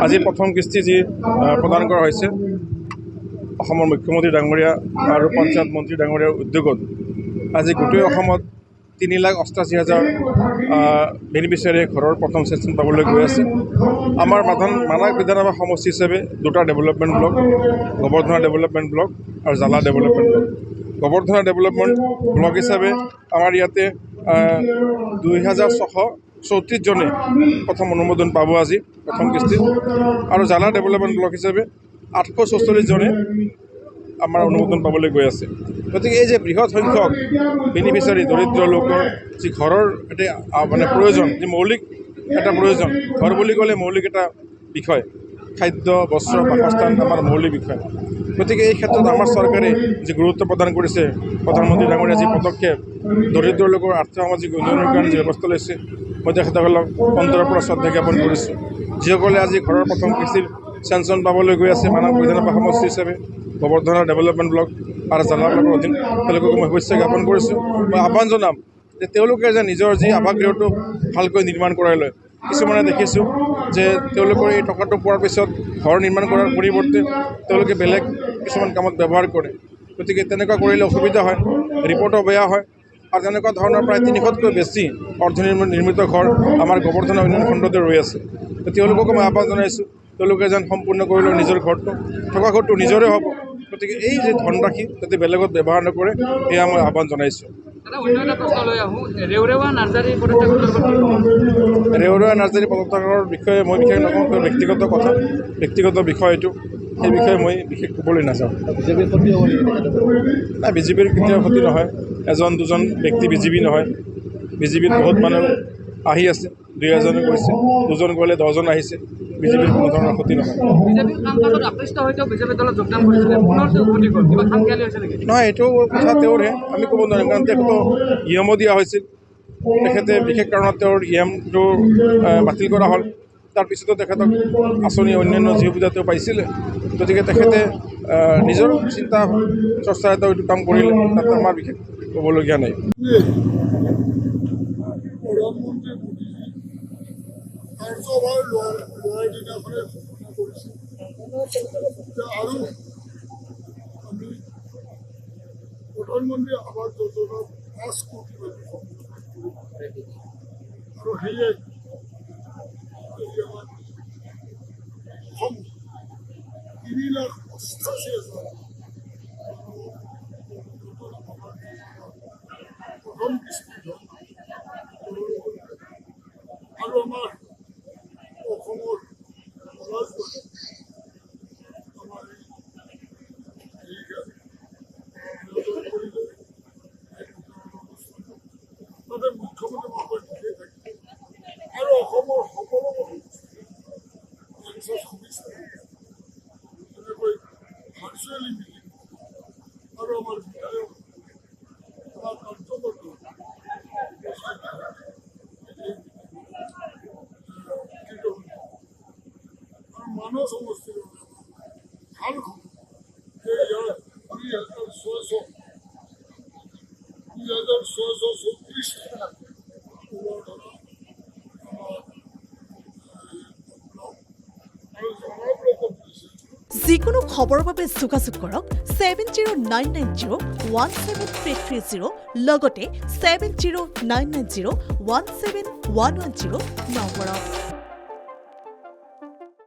আজি প্ৰথম কিস্তি যি প্ৰদান কৰা হৈছে অসমৰ মুখ্যমন্ত্ৰী ডাঙৰীয়া আৰু পঞ্চায়ত মন্ত্ৰী ডাঙৰীয়াৰ উদ্যোগত আজি গোটেই অসমত 3,88,000 বেনিফিচিয়াৰীয়ে ঘৰৰ প্ৰথম ছেকশ্যন পাবলৈ গৈ আছে। আমাৰ মানাহ বিধানসভা সমষ্টি হিচাপে দুটা ডেভেলপমেণ্ট ব্লক, গোবৰ্ধনা ডেভেলপমেণ্ট ব্লক আৰু জালা ডেভেলপমেণ্ট ব্লক। গোবৰ্ধনা ডেভেলপমেণ্ট ব্লক হিচাপে আমাৰ ইয়াতে 2,634 জনে প্ৰথম অনুমোদন পাব আজি প্ৰথম কিস্তিত, আৰু জালা ডেভেলপমেণ্ট ব্লক হিচাপে 844 জনে আমাৰ অনুমোদন পাবলৈ গৈ আছে। গতিকে এই যে বৃহৎ সংখ্যক বেনিফিচিয়াৰী দৰিদ্ৰ লোকৰ যি ঘৰৰ এটা মানে প্ৰয়োজন, যি মৌলিক এটা প্ৰয়োজন, ঘৰ বুলি ক'লে মৌলিক এটা বিষয়, খাদ্য বস্ত্ৰ বাসস্থান আমাৰ মৌলিক বিষয়। গতিকে এই ক্ষেত্ৰত আমাৰ চৰকাৰে যি গুৰুত্ব প্ৰদান কৰিছে, প্ৰধানমন্ত্ৰী ডাঙৰীয়া যি পদক্ষেপ দৰিদ্ৰ লোকৰ আৰ্থ সামাজিক উন্নয়নৰ কাৰণে যি ব্যৱস্থা লৈছে, মই তেখেতসকলক অন্তৰৰ পৰা শ্ৰদ্ধা জ্ঞাপন কৰিছোঁ। যিসকলে আজি ঘৰৰ প্ৰথম কিস্তিৰ চেংচন পাবলৈ গৈ আছে মানাহ বিধানসভা সমষ্টি হিচাপে গোবৰ্ধনা ডেভেলপমেণ্ট ব্লক আৰু জালা ব্লকৰ অধীন, তেওঁলোকক মই শুভেচ্ছা জ্ঞাপন কৰিছোঁ। মই আহ্বান জনাম যে তেওঁলোকে যে নিজৰ যি আৱাসগৃহটো ভালকৈ নিৰ্মাণ কৰাই লয়। কিছুমানে দেখিছোঁ যে তেওঁলোকৰ এই টকাটো পোৱাৰ পিছত ঘৰ নিৰ্মাণ কৰাৰ পৰিৱৰ্তে তেওঁলোকে বেলেগ কিছুমান কামত ব্যৱহাৰ কৰে। গতিকে তেনেকুৱা কৰিলে অসুবিধা হয়, ৰিপৰ্টো বেয়া হয়। আৰু তেনেকুৱা ধৰণৰ প্ৰায় 300তকৈ বেছি অৰ্ধনিৰ্মিত ঘৰ আমাৰ গোবৰ্ধনা উন্নয়ন খণ্ডতে ৰৈ আছে। তেওঁলোককো মই আহ্বান জনাইছোঁ, তেওঁলোকে যেন সম্পূৰ্ণ কৰি লয় নিজৰ ঘৰটো, থকা ঘৰটো নিজৰে হ'ব। গতিকে এই যে ধনৰাশি যাতে বেলেগত ব্যৱহাৰ নকৰে, এয়া মই আহ্বান জনাইছোঁ। ৰেওৰা নাৰ্জাৰী পদত্যাগৰ বিষয়ে মই বিশেষ নকওঁ, ব্যক্তিগত কথা, ব্যক্তিগত বিষয় এইটো, সেই বিষয়ে মই বিশেষ ক'বলৈ নাযাওঁ। নাই, বিজেপিৰ কেতিয়াও ক্ষতি নহয়। এজন দুজন ব্যক্তি বিজেপি নহয়, বিজেপিত বহুত মানুহ আহি আছে, 2-এজনে গৈছে, 2জন গ'লে 10জন আহিছে, বিজেপিৰ কোনো ধৰণৰ ক্ষতি নহয়। নহয়, এইটো কথা তেওঁৰহে, আমি ক'ব নোৱাৰিম, কাৰণ তেখেতক ইএমও দিয়া হৈছিল। তেখেতে বিশেষ কাৰণত তেওঁৰ ইএমটো বাতিল কৰা হ'ল। তাৰপিছতো তেখেতক আঁচনি অন্যান্য যি সুবিধা তেওঁ পাইছিলে। গতিকে তেখেতে নিজৰ চিন্তা চৰ্চাৰে তেওঁ এইটো কাম কৰিলে, তাত আমাৰ বিশেষ ক'বলগীয়া নাই। প্ৰধানমন্ত্ৰী আৱাস যোজনাৰ 5 কোটি আৰু সেয়ে অসম 3,88,000 প্ৰথম কিস্তি আৰু আমাৰ অসমৰ আমাৰ তাতে মুখ্যমন্ত্ৰী মহোদয় ঠিকেই থাকে আৰু অসমৰ সকলো তেনেকৈ ভাৰ্চুৱেলি মিলি আৰু আমাৰ বিধায়ক আমাৰ কাৰ্যকৰ্তা আৰু মানৱ সমষ্টিৰ ভাল খবৰ যে ইয়াৰ 2,634 যিকোনো খবৰৰ বাবে যোগাযোগ কৰক 7099017330 লগতে 7099017110 নম্বৰত।